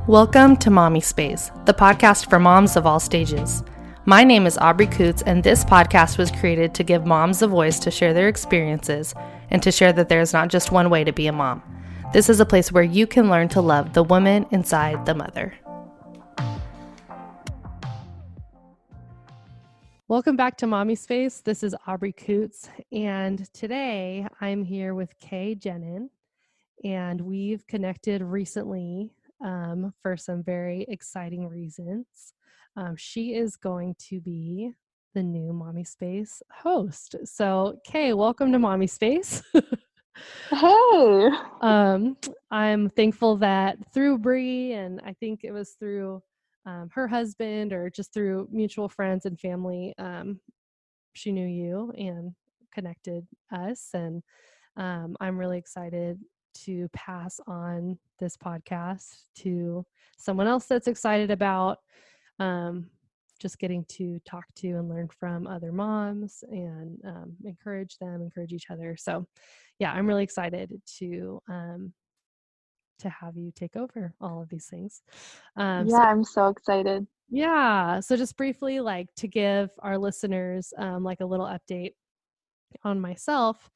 Welcome to Mommispace, the podcast for moms of all stages. My name is Aubree, and this podcast was created to give moms a voice to share their experiences and to share that there is not just one way to be a mom. This is a place where you can learn to love the woman inside the mother. Welcome back to Mommispace. This is Aubree, and today I'm here with Kaye Genin, and we've connected recently for some very exciting reasons. She is going to be the new Mommispace host. So, Kaye, welcome to Mommispace. Hey. I'm thankful that through Bree, and I think it was through her husband or just through mutual friends and family, she knew you and connected us. And I'm really excited to pass on this podcast to someone else that's excited about just getting to talk to and learn from other moms and encourage each other. So yeah, I'm really excited to have you take over all of these things. I'm so excited. Yeah. So just briefly, like to give our listeners like a little update on myself.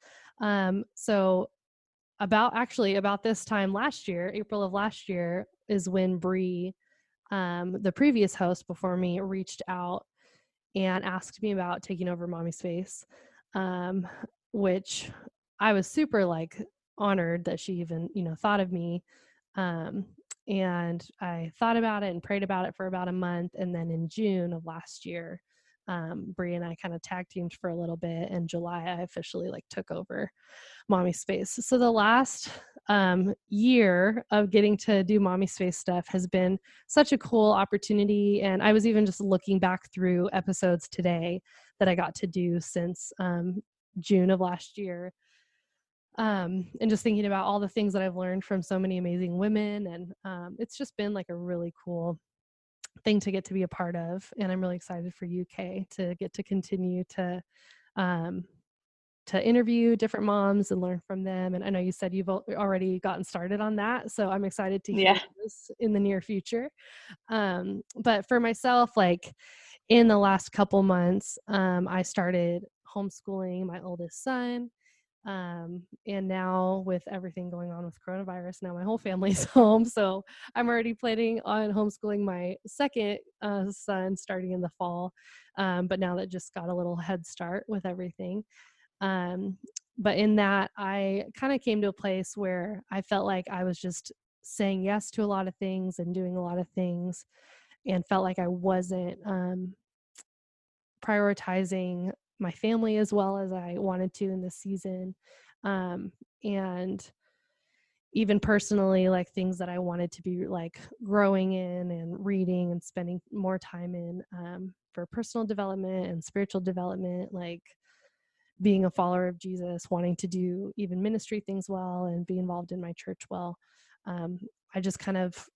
So about this time last year, April of last year, is when Bree, the previous host before me, reached out and asked me about taking over Mommispace, which I was super honored that she even, thought of me. And I thought about it and prayed about it for about a month. And then in June of last year, Bree and I kind of tag teamed for a little bit. In July, I officially took over Mommispace. So the last year of getting to do Mommispace stuff has been such a cool opportunity. And I was even just looking back through episodes today that I got to do since June of last year. And just thinking about all the things that I've learned from so many amazing women. And it's just been like a really cool thing to get to be a part of. And I'm really excited for you, Kaye, to get to continue to interview different moms and learn from them. And I know you said you've already gotten started on that, so I'm excited to hear this in the near future. But for myself, in the last couple months, I started homeschooling my oldest son. And now with everything going on with coronavirus, now my whole family's home. So I'm already planning on homeschooling my second son starting in the fall. But now that just got a little head start with everything. But in that, I kind of came to a place where I felt like I was just saying yes to a lot of things and doing a lot of things, and felt like I wasn't prioritizing my family as well as I wanted to in this season. And even personally, things that I wanted to be growing in and reading and spending more time in for personal development and spiritual development, being a follower of Jesus, wanting to do even ministry things well and be involved in my church well. I just kind of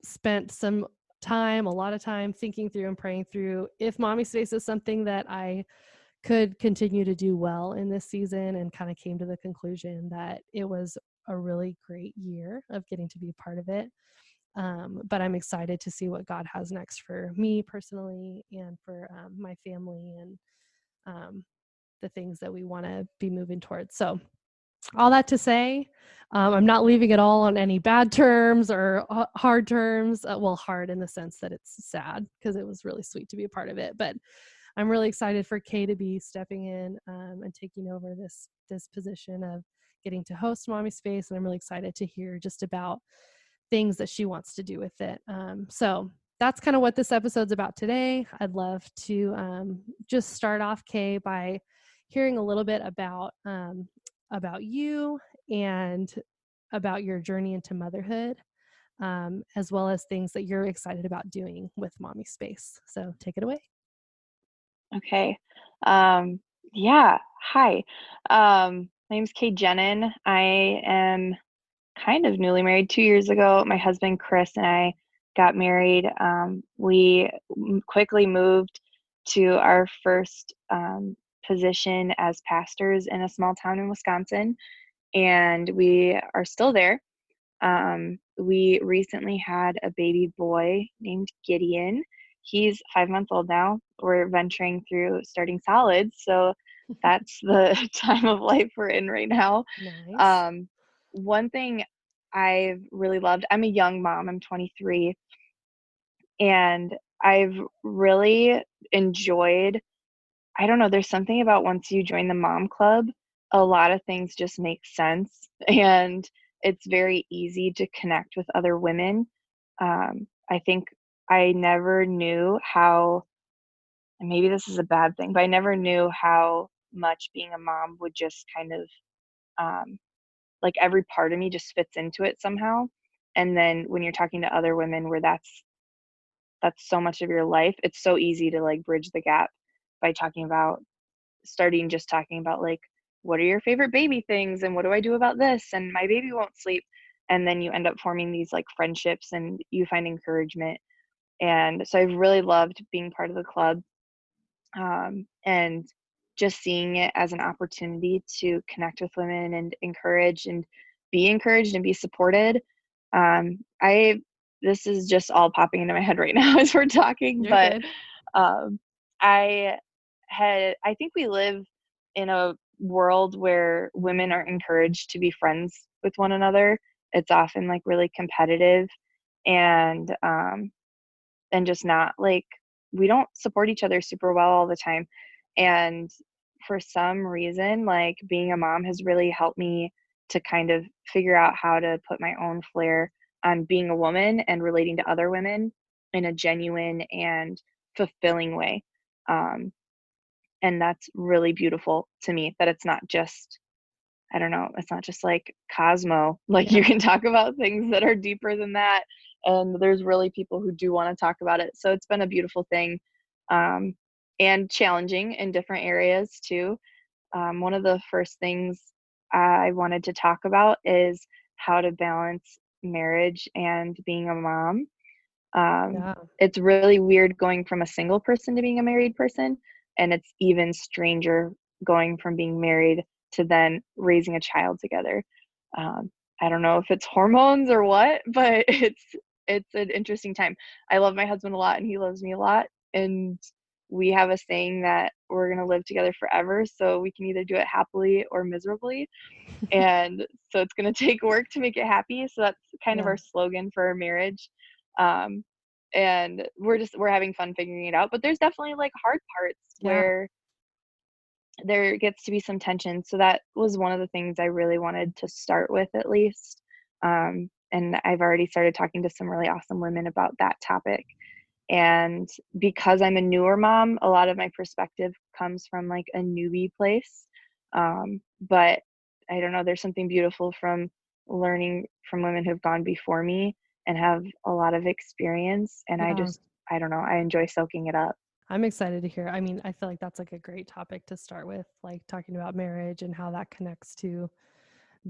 spent a lot of time thinking through and praying through if Mommispace is something that I could continue to do well in this season, and kind of came to the conclusion that it was a really great year of getting to be a part of it. But I'm excited to see what God has next for me personally and for my family and the things that we want to be moving towards. So all that to say, I'm not leaving it all on any bad terms or hard terms. Well, hard in the sense that it's sad because it was really sweet to be a part of it. But I'm really excited for Kaye to be stepping in and taking over this position of getting to host Mommispace. And I'm really excited to hear just about things that she wants to do with it. So that's kind of what this episode's about today. I'd love to just start off, Kaye, by hearing a little bit about you and about your journey into motherhood, as well as things that you're excited about doing with Mommispace. So take it away. Okay. Hi. My name's Kaye Genin. I am kind of newly married 2 years ago. My husband, Chris, and I got married. We quickly moved to our first position as pastors in a small town in Wisconsin, and we are still there. We recently had a baby boy named Gideon. He's 5 months old now. We're venturing through starting solids, so that's the time of life we're in right now. Nice. Um, One thing I've really loved, I'm a young mom, I'm 23, and I've really enjoyed, I don't know, there's something about once you join the mom club, a lot of things just make sense, and it's very easy to connect with other women. I think I never knew how, and maybe this is a bad thing, but I never knew how much being a mom would just kind of, um, like every part of me just fits into it somehow. And then when you're talking to other women where that's so much of your life, it's so easy to like bridge the gap by talking about like, what are your favorite baby things and what do I do about this and my baby won't sleep, and then you end up forming these like friendships and you find encouragement. And so I've really loved being part of the club, and just seeing it as an opportunity to connect with women and encouraged and be supported. I This is just all popping into my head right now as we're talking, You're but good. um, I think we live in a world where women are encouraged to be friends with one another. It's often like really competitive, and just not like, we don't support each other super well all the time. And for some reason, like being a mom has really helped me to kind of figure out how to put my own flair on being a woman and relating to other women in a genuine and fulfilling way. Um, and that's really beautiful to me, that it's not just, I don't know, it's not just like Cosmo. Like you Yeah. can talk about things that are deeper than that. And there's really people who do want to talk about it. So it's been a beautiful thing, um, and challenging in different areas too. One of the first things I wanted to talk about is how to balance marriage and being a mom. um, Yeah. it's really weird going from a single person to being a married person, and it's even stranger going from being married to then raising a child together. Um, I don't know if it's hormones or what, but it's an interesting time. I love my husband a lot, and he loves me a lot, and we have a saying that we're gonna live together forever, so we can either do it happily or miserably. And so it's going to take work to make it happy, so that's kind of Yeah. our slogan for our marriage. um, and we're having fun figuring it out, but there's definitely like hard parts Yeah. where there gets to be some tension, so that was one of the things I really wanted to start with, at least. And I've already started talking to some really awesome women about that topic. And because I'm a newer mom, a lot of my perspective comes from like a newbie place. But I don't know, there's something beautiful from learning from women who've gone before me and have a lot of experience. And Yeah. I don't know, I enjoy soaking it up. I'm excited to hear. I mean, I feel like that's like a great topic to start with, like talking about marriage and how that connects to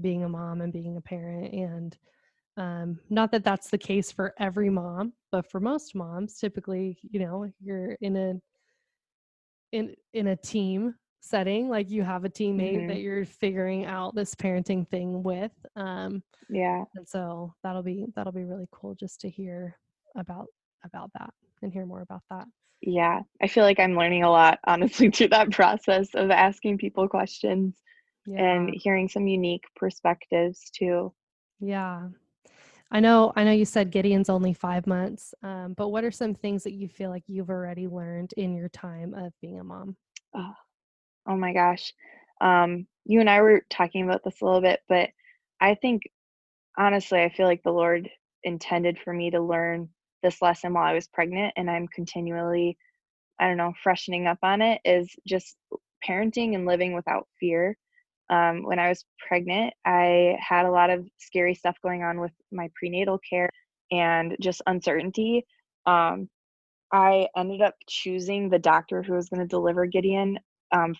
being a mom and being a parent. And not that that's the case for every mom, but for most moms, typically, you're in a team setting, like you have a teammate that Hmm. you're figuring out this parenting thing with. Yeah. And so that'll be really cool just to hear about that and hear more about that. Yeah. I feel like I'm learning a lot, honestly, through that process of asking people questions and Yeah. hearing some unique perspectives too. Yeah. I know you said Gideon's only 5 months, but what are some things that you feel like you've already learned in your time of being a mom? Oh, oh my gosh. You and I were talking about this a little bit, but I think honestly, I feel like the Lord intended for me to learn this lesson while I was pregnant, and I'm continually, I don't know, freshening up on it, is just parenting and living without fear. When I was pregnant, I had a lot of scary stuff going on with my prenatal care and just uncertainty. Um, I ended up choosing the doctor who was going to deliver Gideon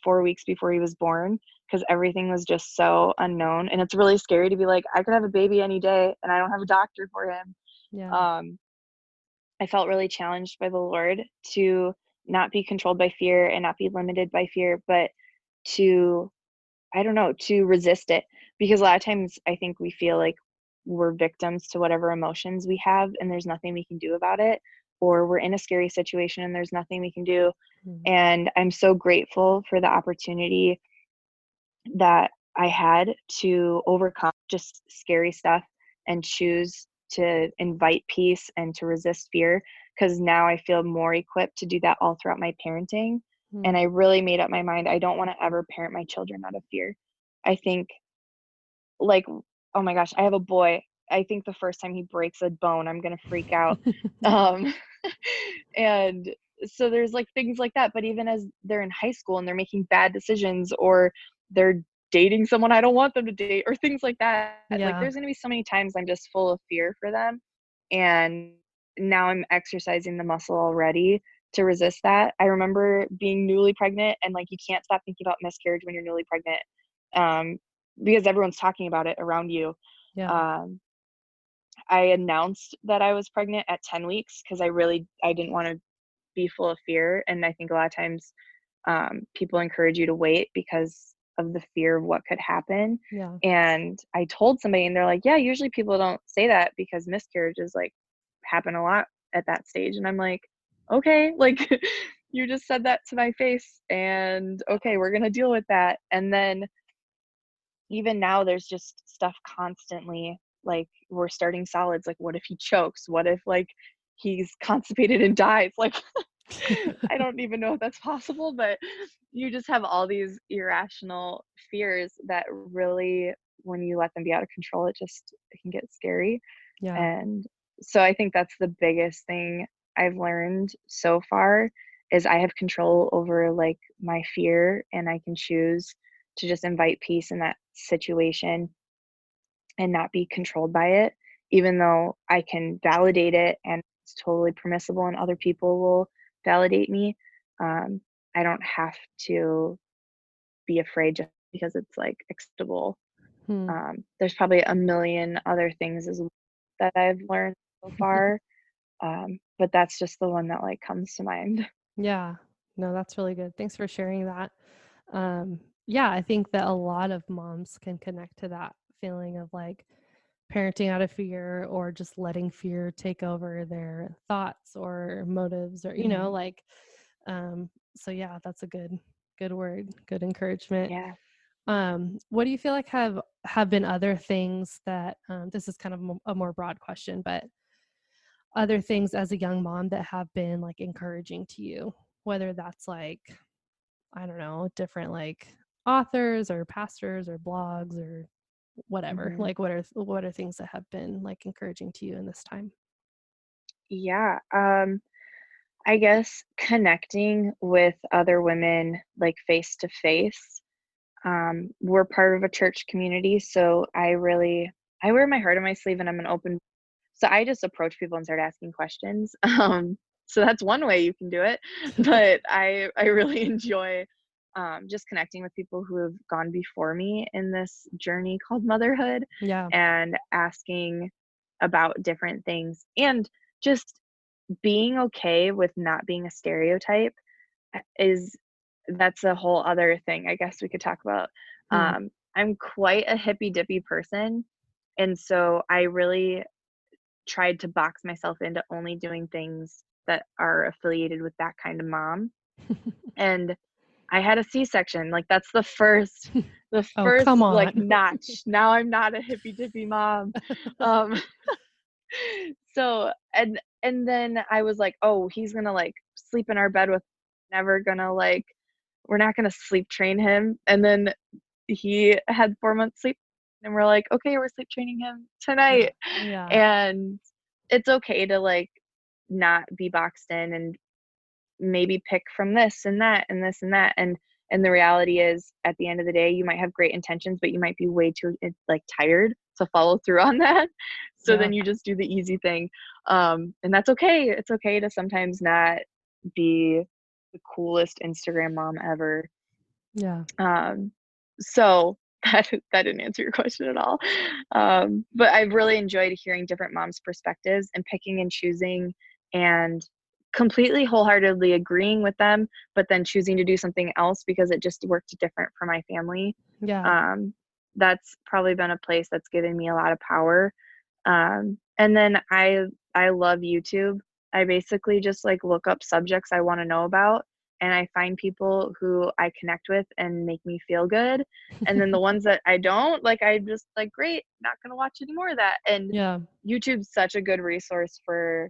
4 weeks before he was born, because everything was just so unknown. And it's really scary to be like, I could have a baby any day and I don't have a doctor for him. Yeah. Um, I felt really challenged by the Lord to not be controlled by fear and not be limited by fear, but to, I don't know, to resist it. Because a lot of times I think we feel like we're victims to whatever emotions we have and there's nothing we can do about it, or we're in a scary situation and there's nothing we can do. Mm. And I'm so grateful for the opportunity that I had to overcome just scary stuff and choose to invite peace and to resist fear, because now I feel more equipped to do that all throughout my parenting. And Mm. I really made up my mind. I don't want to ever parent my children out of fear. I think, like, oh my gosh, I have a boy. I think the first time he breaks a bone, I'm going to freak out. Um, and so there's like things like that. But even as they're in high school and they're making bad decisions, or they're dating someone I don't want them to date, or things like that, like Yeah. there's going to be so many times I'm just full of fear for them. And now I'm exercising the muscle already to resist that. I remember being newly pregnant, and like you can't stop thinking about miscarriage when you're newly pregnant. Um, because everyone's talking about it around you. Yeah. Um, I announced that I was pregnant at 10 weeks because I didn't want to be full of fear. And I think a lot of times people encourage you to wait because of the fear of what could happen. Yeah. And I told somebody, and they're like, yeah, usually people don't say that because miscarriages like happen a lot at that stage. And I'm like, okay, like you just said that to my face, and okay, we're going to deal with that. And then even now there's just stuff constantly, like we're starting solids, like what if he chokes, what if like he's constipated and dies, like I don't even know if that's possible, but you just have all these irrational fears that really, when you let them be out of control, it can get scary. Yeah. And so I think that's the biggest thing I've learned so far, is I have control over like my fear, and I can choose to just invite peace in that situation and not be controlled by it, even though I can validate it and it's totally permissible and other people will validate me. Um, I don't have to be afraid just because it's like acceptable. Hmm. There's probably a million other things as well that I've learned so far. But that's just the one that like comes to mind. Yeah. No, that's really good. Thanks for sharing that. Yeah, I think that a lot of moms can connect to that feeling of like parenting out of fear, or just letting fear take over their thoughts or motives, or Mhm. like so yeah, that's a good word, good encouragement. Yeah. What do you feel like have been other things that this is kind of a more broad question, but other things as a young mom that have been like encouraging to you, whether that's like, I don't know, different like authors or pastors or blogs or whatever. hmm Like what are things that have been like encouraging to you in this time? Yeah. I guess connecting with other women like face to face. We're part of a church community, so I wear my heart on my sleeve and I'm an open, so I just approach people and start asking questions. So that's one way you can do it. But I really enjoy just connecting with people who have gone before me in this journey called motherhood, Yeah. and asking about different things, and just being okay with not being a stereotype is that's a whole other thing I guess we could talk about. Hmm. I'm quite a hippy dippy person, and so I really tried to box myself into only doing things that are affiliated with that kind of mom. And I had a C-section. Like that's the Oh, first come like on. notch. Now I'm not a hippy dippy mom. Um so and then I was like, "Oh, he's going to like sleep in our bed with, never going to like, we're not going to sleep train him." And then he had 4 months sleep, and we're like, "Okay, we're sleep training him Yeah. tonight." Yeah. And it's okay to like not be boxed in, and maybe pick from this and that and this and that. And the reality is, at the end of the day, you might have great intentions, but you might be way too like tired to follow through on that. So Yeah. then you just do the easy thing. And that's okay. It's okay to sometimes not be the coolest Instagram mom ever. Yeah. um, so that didn't answer your question at all. But I've really enjoyed hearing different moms' perspectives and picking and choosing, and completely wholeheartedly agreeing with them, but then choosing to do something else because it just worked different for my family. Yeah. Um, that's probably been a place that's given me a lot of power. And then I love YouTube. I basically just like look up subjects I want to know about, and I find people who I connect with and make me feel good. And then the ones that I don't, like I just like, great, not gonna watch any more of that. And Yeah. YouTube's such a good resource for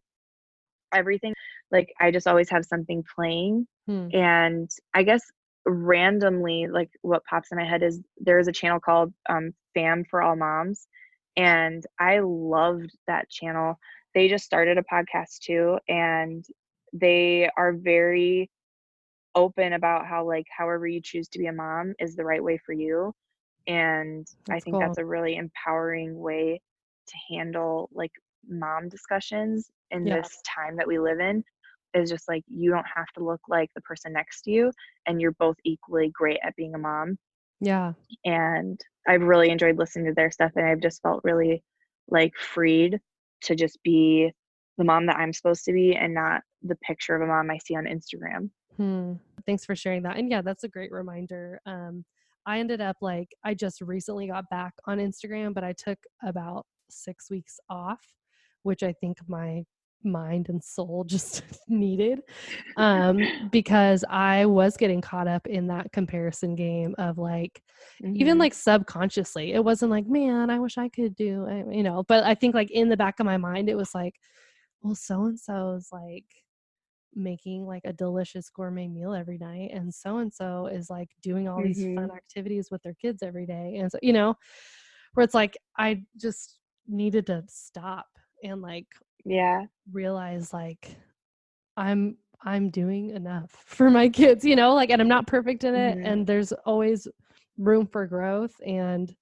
everything. Like I just always have something playing. Hmm. And I guess randomly, like what pops in my head is there is a channel called Fam for All Moms. And I loved that channel. They just started a podcast too, and they are very open about how like however you choose to be a mom is the right way for you. And I That's think cool. that's a really empowering way to handle like mom discussions in Yeah. this time that we live in, is just like you don't have to look like the person next to you, and you're both equally great at being a mom. Yeah. And I've really enjoyed listening to their stuff, and I've just felt really like freed to just be the mom that I'm supposed to be and not the picture of a mom I see on Instagram. Hmm. Thanks for sharing that. And yeah, that's a great reminder. I ended up like, I just recently got back on Instagram, but I took about 6 weeks off, which I think my mind and soul just needed, because I was getting caught up in that comparison game of like, even Hmm. like subconsciously, it wasn't like, man, I wish I could do, but I think like in the back of my mind, it was like, well, so and so's like making like a delicious gourmet meal every night, and so is like doing all these Hmm. fun activities with their kids every day. And so, where it's like I just needed to stop and like Yeah. realize like I'm doing enough for my kids, like, and I'm not perfect in it, Hmm. and there's always room for growth. And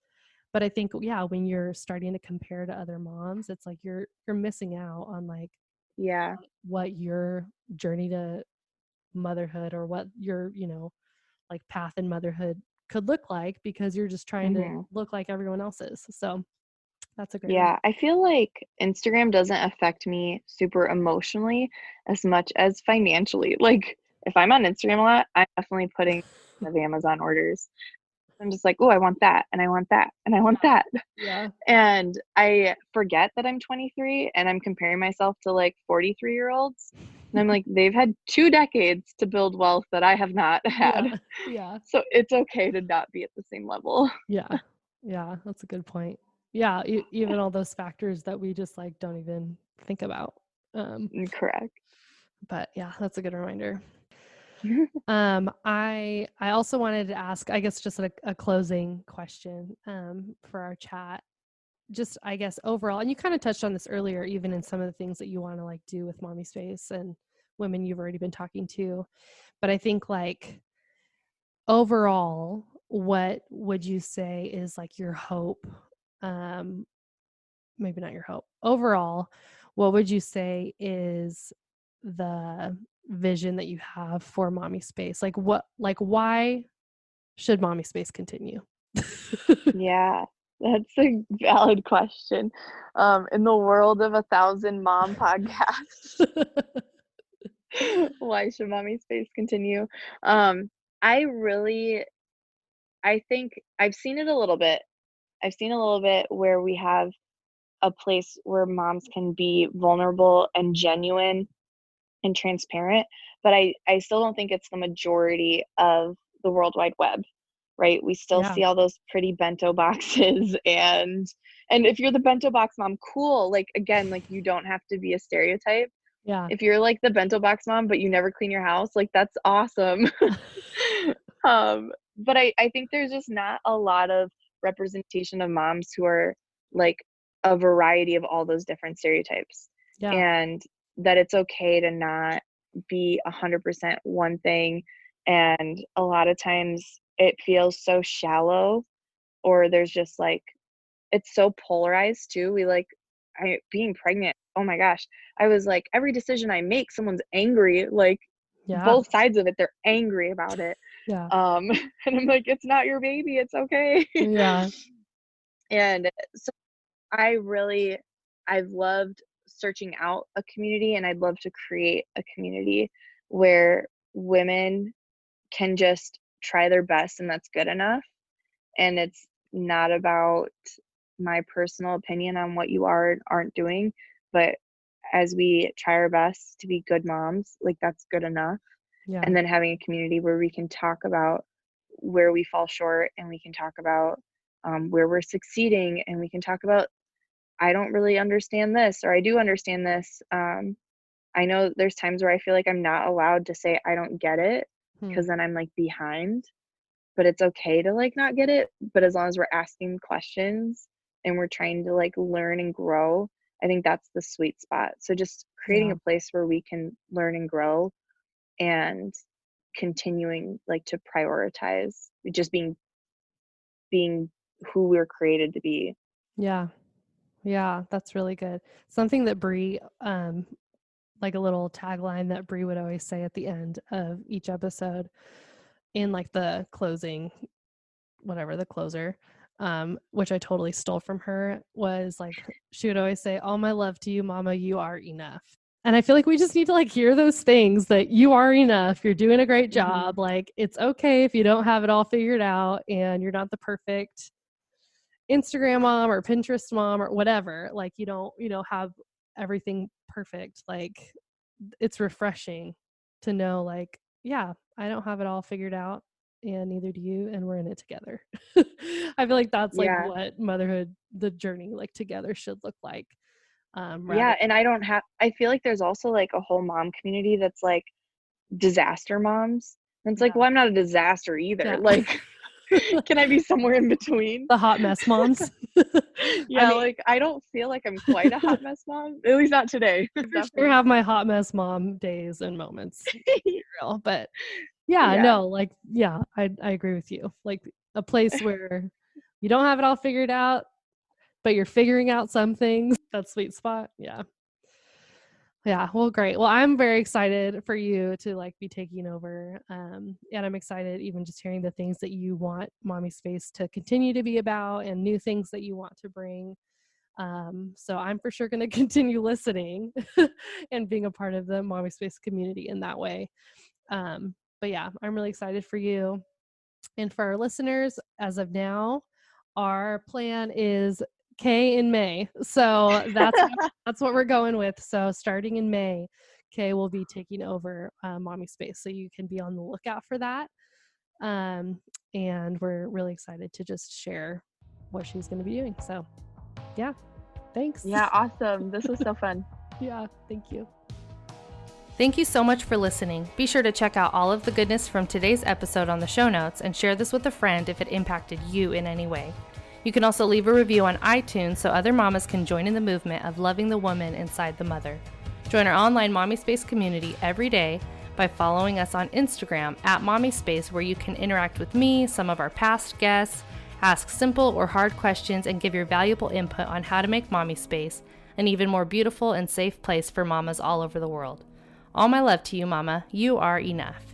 but I think, yeah, when you're starting to compare to other moms, it's like you're missing out on like Yeah. what your journey to motherhood, or what your, like path in motherhood could look like, because you're just trying to Hmm. look like everyone else's. So that's a great reminder. Yeah, I feel like Instagram doesn't affect me super emotionally as much as financially. Like, if I'm on Instagram a lot, I'm definitely putting of Amazon orders. I'm just like, oh, I want that, and I want that, and I want that. Yeah. And I forget that I'm 23 and I'm comparing myself to like 43-year-olds. And I'm like, they've had 2 decades to build wealth that I have not Yeah. had. Yeah. So it's okay to not be at the same level. Yeah. Yeah. That's a good point. Yeah. Even all those factors that we just like don't even think about. Um, Correct. but yeah, that's a good reminder. I also wanted to ask, I guess, just a closing question for our chat. Just, I guess, overall, and you kind of touched on this earlier, even in some of the things that you want to like do with Mommispace and women you've already been talking to. But I think like overall, what would you say is like your hope? Maybe not your hope. Overall, what would you say is the vision that you have for Mommispace? Like why should Mommispace continue? Yeah, that's a valid question. In the world of 1,000 mom podcasts, why should Mommispace continue? Um, I really, I think I've seen it a little bit. I've seen a little bit where we have a place where moms can be vulnerable and genuine and transparent, but I still don't think it's the majority of the World Wide Web, right? We still Yeah. see all those pretty bento boxes, and if you're the bento box mom, cool. Like again, like you don't have to be a stereotype. Yeah. If you're like the bento box mom but you never clean your house, like that's awesome. But I think there's just not a lot of representation of moms who are like a variety of all those different stereotypes, Yeah. and that it's okay to not be 100% one thing. And a lot of times it feels so shallow, or there's just like it's so polarized too. We like being pregnant. Oh my gosh. I was like, every decision I make, someone's angry. Like Yeah. both sides of it, they're angry about it. Yeah. And I'm like, it's not your baby, it's okay. Yeah. And so I've loved searching out a community, and I'd love to create a community where women can just try their best and that's good enough. And it's not about my personal opinion on what you are and aren't doing, but as we try our best to be good moms, like that's good enough. Yeah. And then having a community where we can talk about where we fall short, and we can talk about where we're succeeding, and we can talk about, I don't really understand this, or I do understand this. I know there's times where I feel like I'm not allowed to say I don't get it, Hmm. because then I'm like behind, but it's okay to like not get it. But as long as we're asking questions and we're trying to like learn and grow, I think that's the sweet spot. So just creating Yeah. a place where we can learn and grow, and continuing like to prioritize just being who we're created to be. Yeah. Yeah. That's really good. Something that Bree, like a little tagline that Bree would always say at the end of each episode in like the closing, whatever the closer, which I totally stole from her, was like she would always say, "All my love to you, mama, you are enough." And I feel like we just need to like hear those things, that you are enough, you're doing a great Hmm. job. Like it's okay if you don't have it all figured out and you're not the perfect Instagram mom or Pinterest mom or whatever. Like you don't, have everything perfect. Like it's refreshing to know, like, yeah, I don't have it all figured out and neither do you, and we're in it together. I feel like that's like Yeah. what motherhood, the journey like together should look like. Rather Yeah. And I feel like there's also like a whole mom community that's like disaster moms. And it's like, Yeah. well, I'm not a disaster either. Yeah. Like, can I be somewhere in between? The hot mess moms. I Yeah, mean, like I don't feel like I'm quite a hot mess mom. At least not today. I for sure Definitely have not. my hot mess mom days and moments, real. But yeah, Yeah. no, like, yeah, I agree with you. Like a place where you don't have it all figured out, but you're figuring out some things. That sweet spot. Yeah. Yeah. Well, great. Well, I'm very excited for you to like be taking over. And I'm excited even just hearing the things that you want Mommispace to continue to be about and new things that you want to bring. So I'm for sure going to continue listening and being a part of the Mommispace community in that way. But yeah, I'm really excited for you. And for our listeners, as of now, our plan is Kaye in May. So that's what we're going with. So starting in May, Kaye will be taking over Mommispace. So you can be on the lookout for that. And we're really excited to just share what she's going to be doing. So yeah, thanks. Yeah, awesome. This was so fun. Yeah, thank you. Thank you so much for listening. Be sure to check out all of the goodness from today's episode on the show notes and share this with a friend if it impacted you in any way. You can also leave a review on iTunes so other mamas can join in the movement of loving the woman inside the mother. Join our online Mommispace community every day by following us on Instagram at Mommispace, where you can interact with me, some of our past guests, ask simple or hard questions, and give your valuable input on how to make Mommispace an even more beautiful and safe place for mamas all over the world. All my love to you, mama. You are enough.